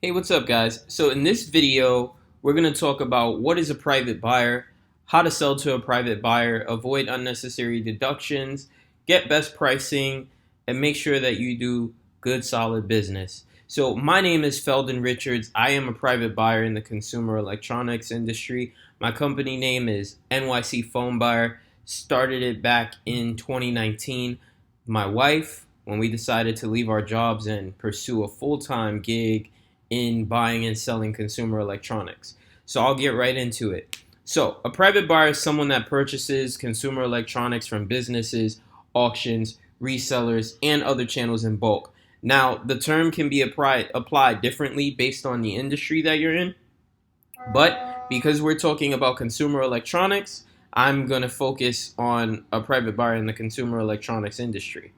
Hey, what's up, guys? So in this video, we're going to talk about what is a private buyer, how to sell to a private buyer, avoid unnecessary deductions, get best pricing, and make sure that you do good, solid business. So my name is Feldon Richards. I am a private buyer in the consumer electronics industry. My company name is NYC Phone Buyer. Started it back in 2019. My wife, when we decided to leave our jobs and pursue a full-time gig in buying and selling consumer electronics. So I'll get right into it. So a private buyer is someone that purchases consumer electronics from businesses, auctions, resellers, and other channels in bulk. Now, the term can be applied differently based on the industry that you're in, but because we're talking about consumer electronics, I'm going to focus on a private buyer in the consumer electronics industry.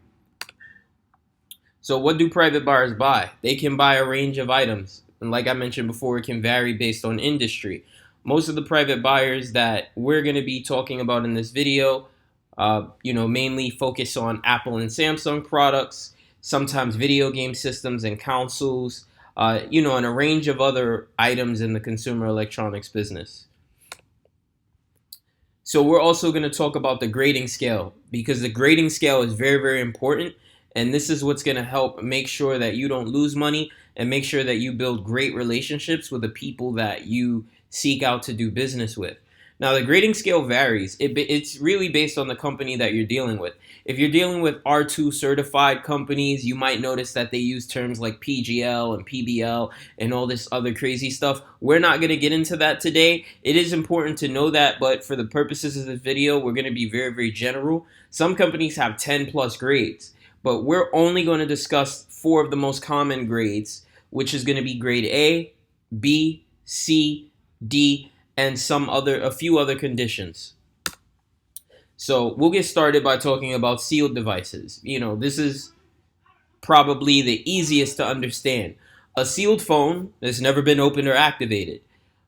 So what do private buyers buy? They can buy a range of items. And like I mentioned before, it can vary based on industry. Most of the private buyers that we're going to be talking about in this video, mainly focus on Apple and Samsung products, sometimes video game systems and consoles, and a range of other items in the consumer electronics business. So we're also going to talk about the grading scale because the grading scale is very, very important. And this is what's going to help make sure that you don't lose money and make sure that you build great relationships with the people that you seek out to do business with. Now, the grading scale varies. It's really based on the company that you're dealing with. If you're dealing with R2 certified companies, you might notice that they use terms like PGL and PBL and all this other crazy stuff. We're not going to get into that today. It is important to know that, but for the purposes of this video, we're going to be very, very general. Some companies have 10 plus grades, but we're only going to discuss 4 of the most common grades, which is going to be grade A, B, C, D, and a few other conditions. So we'll get started by talking about sealed devices. This is probably the easiest to understand. A sealed phone has never been opened or activated.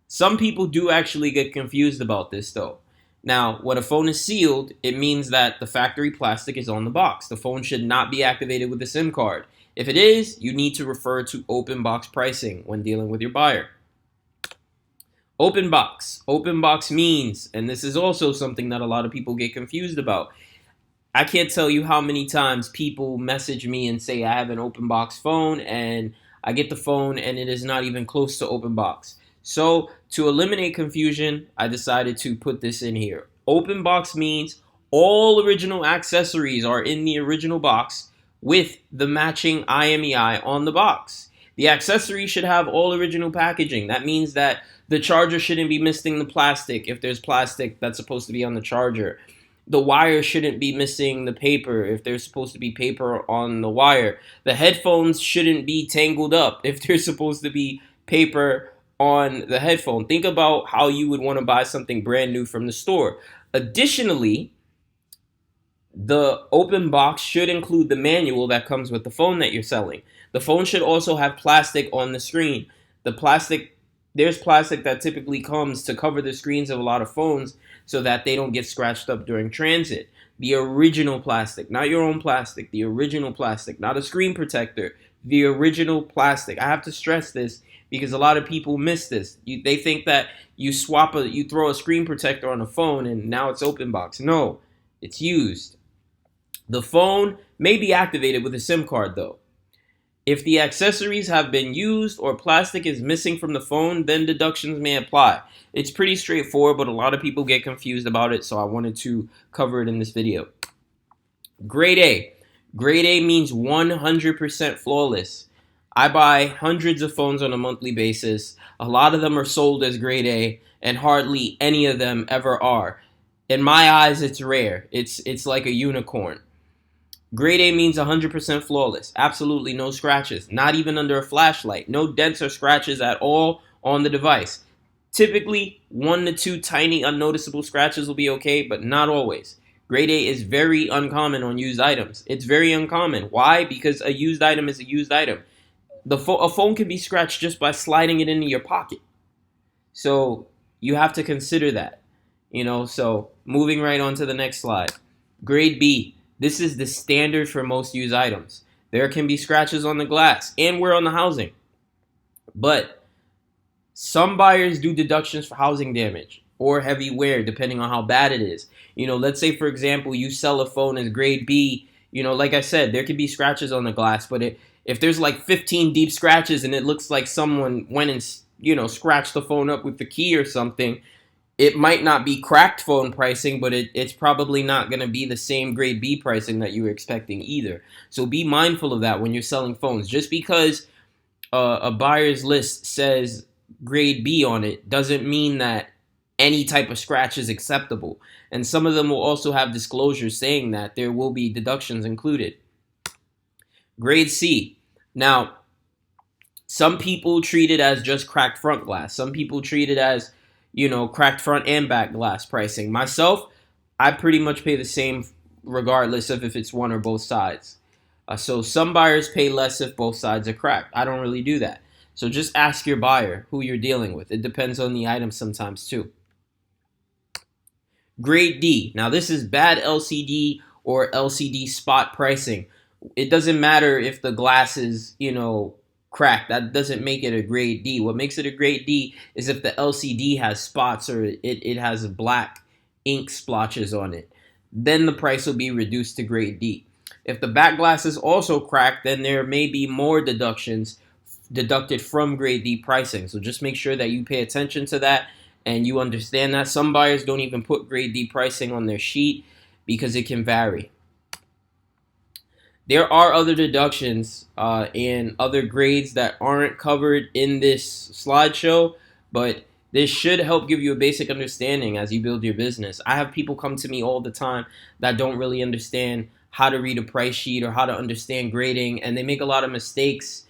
Some people do actually get confused about this though. Now, when a phone is sealed, it means that the factory plastic is on the box. The phone should not be activated with a SIM card. If it is, you need to refer to open box pricing when dealing with your buyer. Open box. Open box means, and this is also something that a lot of people get confused about. I can't tell you how many times people message me and say I have an open box phone, and I get the phone and it is not even close to open box. So to eliminate confusion, I decided to put this in here. Open box means all original accessories are in the original box with the matching IMEI on the box. The accessory should have all original packaging. That means that the charger shouldn't be missing the plastic if there's plastic that's supposed to be on the charger. The wire shouldn't be missing the paper if there's supposed to be paper on the wire. The headphones shouldn't be tangled up if there's supposed to be paper on the headphone. Think about how you would want to buy something brand new from the store. Additionally, the open box should include the manual that comes with the phone that you're selling. The phone should also have plastic on the screen. There's plastic that typically comes to cover the screens of a lot of phones so that they don't get scratched up during transit. The original plastic, not your own plastic, the original plastic, not a screen protector, the original plastic. I have to stress this because a lot of people miss this. They think that you throw a screen protector on a phone and now it's open box. No, it's used. The phone may be activated with a SIM card though. If the accessories have been used or plastic is missing from the phone, then deductions may apply. It's pretty straightforward, but a lot of people get confused about it, so I wanted to cover it in this video. Grade A. Grade A means 100% flawless. I buy hundreds of phones on a monthly basis. A lot of them are sold as grade A, and hardly any of them ever are. In my eyes, it's rare. It's like a unicorn. Grade A means 100% flawless. Absolutely no scratches. Not even under a flashlight. No dents or scratches at all on the device. Typically, 1 to 2 tiny unnoticeable scratches will be okay, but not always. Grade A is very uncommon on used items. It's very uncommon. Why? Because a used item is a used item. A phone can be scratched just by sliding it into your pocket. So you have to consider that. So moving right on to the next slide. Grade B. This is the standard for most used items. There can be scratches on the glass and wear on the housing. But some buyers do deductions for housing damage or heavy wear, depending on how bad it is. Let's say, for example, you sell a phone as grade B. Like I said, there could be scratches on the glass, but if there's like 15 deep scratches and it looks like someone went and, scratched the phone up with the key or something, it might not be cracked phone pricing, but it's probably not going to be the same grade B pricing that you were expecting either. So be mindful of that when you're selling phones. Just because a buyer's list says grade B on it doesn't mean that any type of scratch is acceptable. And some of them will also have disclosures saying that there will be deductions included. Grade C. Now, some people treat it as just cracked front glass. Some people treat it as, cracked front and back glass pricing. Myself, I pretty much pay the same regardless of if it's one or both sides. So some buyers pay less if both sides are cracked. I don't really do that. So just ask your buyer who you're dealing with. It depends on the item sometimes too. Grade D. Now this is bad LCD or LCD spot pricing. It doesn't matter if the glass is, cracked. That doesn't make it a grade D. What makes it a grade D is if the LCD has spots or it has black ink splotches on it. Then the price will be reduced to grade D. If the back glass is also cracked, then there may be more deductions deducted from grade D pricing. So just make sure that you pay attention to that and you understand that. Some buyers don't even put grade D pricing on their sheet because it can vary. There are other deductions and other grades that aren't covered in this slideshow, but this should help give you a basic understanding as you build your business. I have people come to me all the time that don't really understand how to read a price sheet or how to understand grading, and they make a lot of mistakes.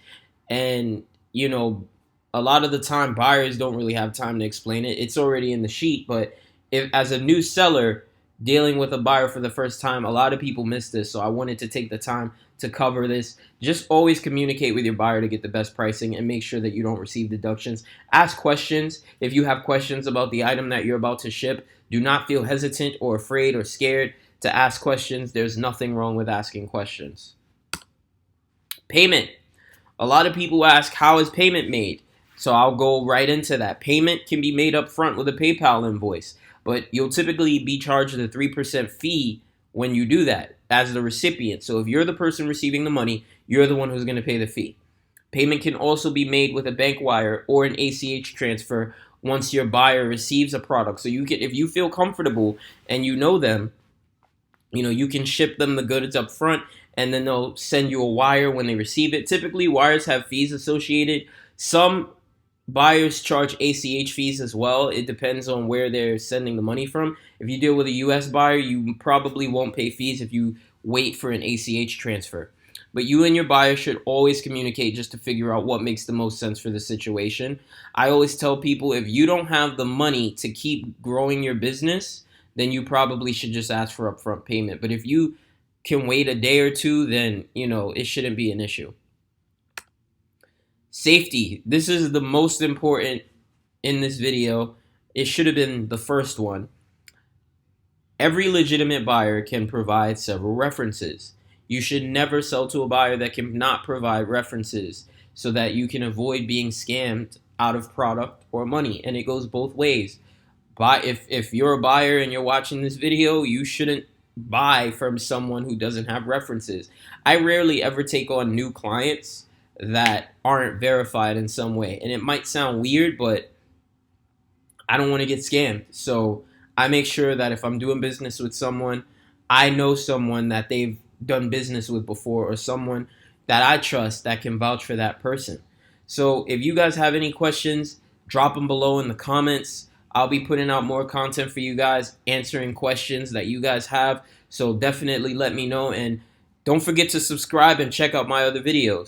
And, a lot of the time buyers don't really have time to explain it. It's already in the sheet, but if as a new seller dealing with a buyer for the first time, a lot of people miss this. So I wanted to take the time to cover this. Just always communicate with your buyer to get the best pricing and make sure that you don't receive deductions. Ask questions. If you have questions about the item that you're about to ship, do not feel hesitant or afraid or scared to ask questions. There's nothing wrong with asking questions. Payment. A lot of people ask, how is payment made? So I'll go right into that. Payment can be made up front with a PayPal invoice, but you'll typically be charged a 3% fee when you do that as the recipient. So if you're the person receiving the money, you're the one who's going to pay the fee. Payment can also be made with a bank wire or an ACH transfer once your buyer receives a product. So if you feel comfortable and you know them, you can ship them the goods up front and then they'll send you a wire when they receive it. Typically, wires have fees associated. Some buyers charge ACH fees as well. It depends on where they're sending the money from. If you deal with a US buyer, you probably won't pay fees if you wait for an ACH transfer. But you and your buyer should always communicate just to figure out what makes the most sense for the situation. I always tell people, if you don't have the money to keep growing your business, then you probably should just ask for upfront payment. But if you can wait a day or two, then, it shouldn't be an issue. Safety. This is the most important in this video. It should have been the first one. Every legitimate buyer can provide several references. You should never sell to a buyer that cannot provide references so that you can avoid being scammed out of product or money. And it goes both ways. If you're a buyer and you're watching this video, you shouldn't buy from someone who doesn't have references. I rarely ever take on new clients that aren't verified in some way. And it might sound weird, but I don't want to get scammed. So I make sure that if I'm doing business with someone, I know someone that they've done business with before or someone that I trust that can vouch for that person. So if you guys have any questions, drop them below in the comments. I'll be putting out more content for you guys, answering questions that you guys have. So definitely let me know. And don't forget to subscribe and check out my other videos.